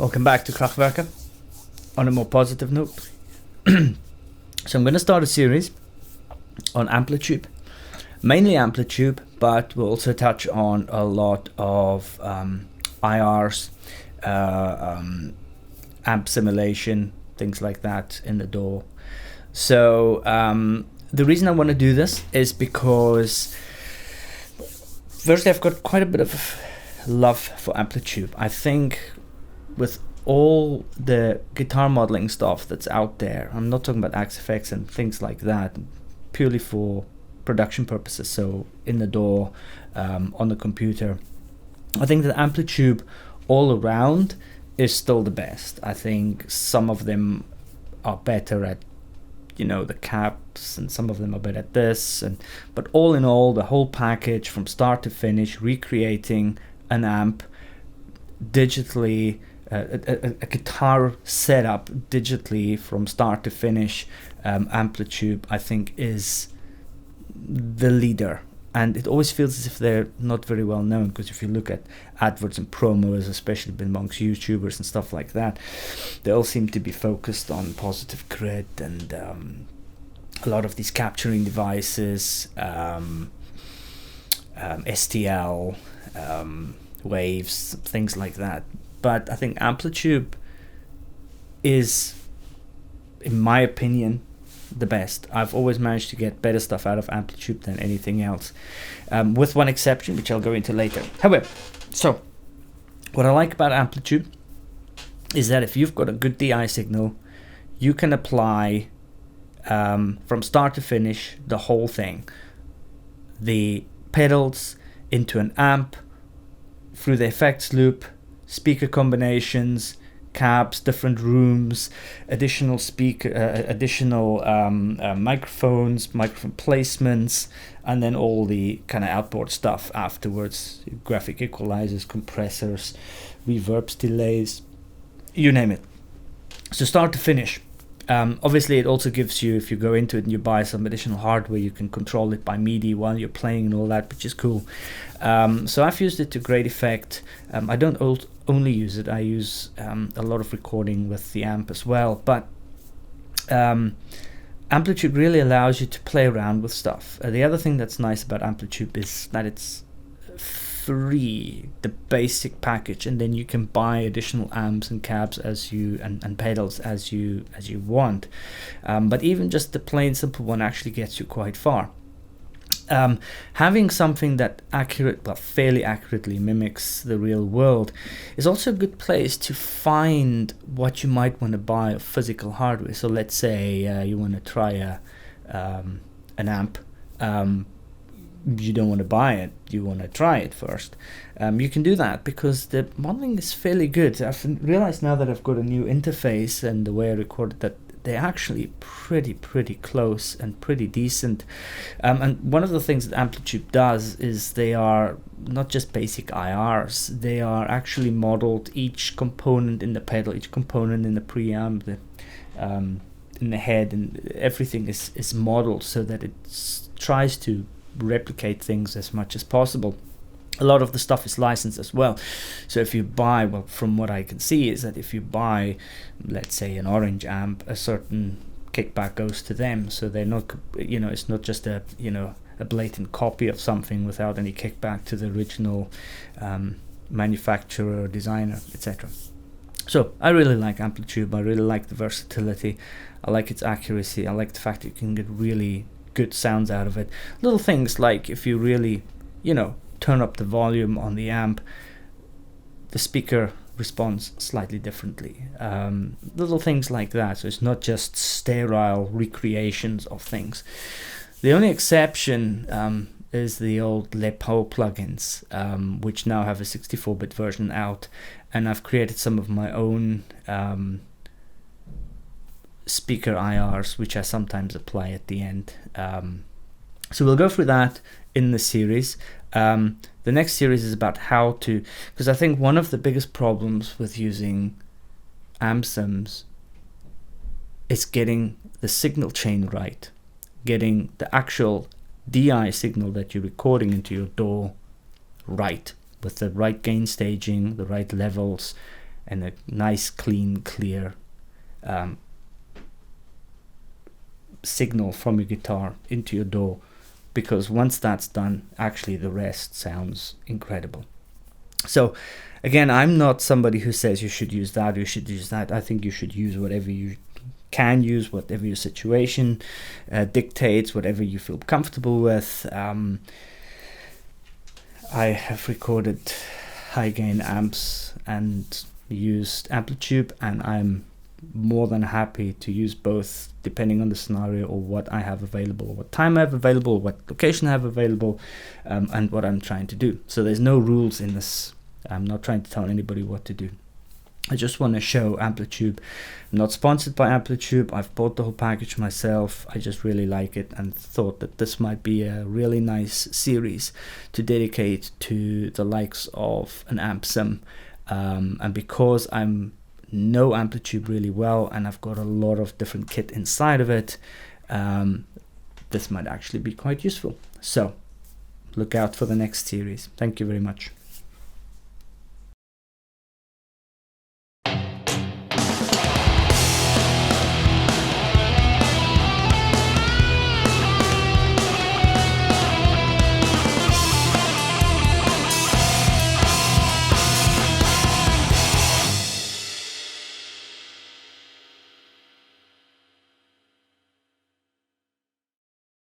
Welcome back to Krachtwerker. On a more positive note, so I'm going to start a series on Amplitube, mainly Amplitube, but we'll also touch on a lot of IRs, amp simulation, things like that in the DAW. So the reason I want to do this is because firstly, I've got quite a bit of love for Amplitube. I think with all the guitar modeling stuff that's out there, I'm not talking about XFX and things like that, purely for production purposes, so in the DAW, on the computer, I think that Amplitube all around is still the best. I think some of them are better at, you know, the caps, and some of them are better at this, but all in all, the whole package from start to finish, recreating an amp digitally, a guitar setup digitally from start to finish, Amplitube I think is the leader, and it always feels as if they're not very well known, because if you look at adverts and promos, especially amongst YouTubers and stuff like that, they all seem to be focused on positive grid and a lot of these capturing devices, STL, waves, things like that. But I think Amplitube is, in my opinion, the best. I've always managed to get better stuff out of Amplitube than anything else, with one exception, which I'll go into later. However, so what I like about Amplitube is that if you've got a good DI signal, you can apply from start to finish the whole thing, the pedals into an amp, through the effects loop, speaker combinations, cabs, different rooms, additional microphones, microphone placements, and then all the kind of outboard stuff afterwards, graphic equalizers, compressors, reverbs, delays, you name it. So start to finish. Obviously it also gives you, if you go into it and you buy some additional hardware, you can control it by MIDI while you're playing and all that, which is cool. So I've used it to great effect. I don't only use it, I use a lot of recording with the amp as well, but Amplitube really allows you to play around with stuff. The other thing that's nice about Amplitube is that it's free, the basic package, and then you can buy additional amps and cabs as you and pedals as you want. But even just the plain simple one actually gets you quite far. Having something that fairly accurately mimics the real world is also a good place to find what you might want to buy of physical hardware. So let's say you want to try an amp. You don't want to buy it, you want to try it first. You can do that because the modeling is fairly good. I've realized now that I've got a new interface and the way I recorded that they're actually pretty close and pretty decent. And one of the things that Amplitube does is they are not just basic IRs, they are actually modeled, each component in the pedal, each component in the preamp, in the head, and everything is modeled so that it tries to replicate things as much as possible. A lot of the stuff is licensed as well, so if you buy, well, from what I can see is that if you buy, let's say, an Orange amp, a certain kickback goes to them, so they're not, you know, it's not just a blatant copy of something without any kickback to the original manufacturer, designer, etc. So I really like Amplitube. I really like the versatility, I like its accuracy, I like the fact that you can get really good sounds out of it. Little things like if you really, turn up the volume on the amp, the speaker responds slightly differently. Little things like that. So it's not just sterile recreations of things. The only exception is the old Les Paul plugins, which now have a 64-bit version out, and I've created some of my own speaker IRs, which I sometimes apply at the end. So we'll go through that in the series. The next series is about how to, because I think one of the biggest problems with using AmpSims is getting the signal chain right, getting the actual DI signal that you're recording into your DAW right, with the right gain staging, the right levels, and a nice, clean, clear signal from your guitar into your DAW, because once that's done, actually the rest sounds incredible. So again, I'm not somebody who says you should use that, you should use that. I think you should use whatever you can use, whatever your situation dictates, whatever you feel comfortable with. I have recorded high gain amps and used Amplitube, and I'm more than happy to use both depending on the scenario, or what I have available, or what time I have available, what location I have available, and what I'm trying to do. So there's no rules in this. I'm not trying to tell anybody what to do. I just want to show Amplitube. I'm not sponsored by Amplitube. I've bought the whole package myself. I just really like it and thought that this might be a really nice series to dedicate to the likes of an AmpSim. And because I'm know Amplitube really well and I've got a lot of different kit inside of it, this might actually be quite useful. So look out for the next series. Thank you very much.